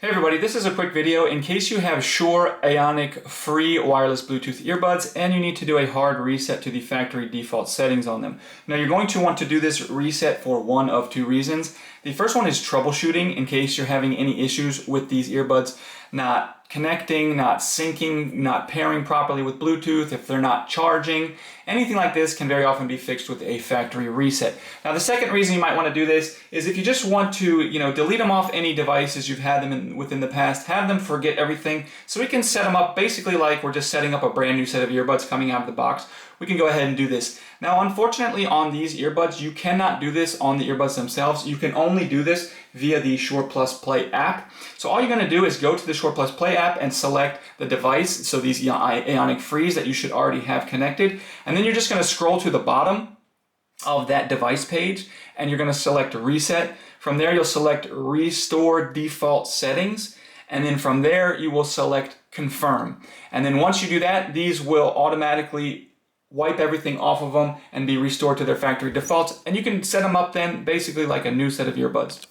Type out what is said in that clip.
Hey everybody, this is a quick video in case you have Shure Aonic Free wireless Bluetooth earbuds and you need to do a hard reset to the factory default settings on them. Now you're going to want to do this reset for one of two reasons. The first one is troubleshooting in case you're having any issues with these earbuds not connecting, not syncing, not pairing properly with Bluetooth, if they're not charging. Anything like this can very often be fixed with a factory reset. Now the second reason you might want to do this is if you just want to, delete them off any devices you've had them within the past, have them forget everything, so we can set them up basically like we're just setting up a brand new set of earbuds coming out of the box. We can go ahead and do this. Now unfortunately on these earbuds you cannot do this on the earbuds themselves. You can only do this via the Shure Play app. So all you're going to do is go to the Shure Play app and select the device, so these Aonic Frees that you should already have connected, and then you're just going to scroll to the bottom of that device page and you're going to select reset. From there you'll select restore default settings, and then from there you will select confirm. And then once you do that, these will automatically wipe everything off of them and be restored to their factory defaults, and you can set them up then basically like a new set of earbuds.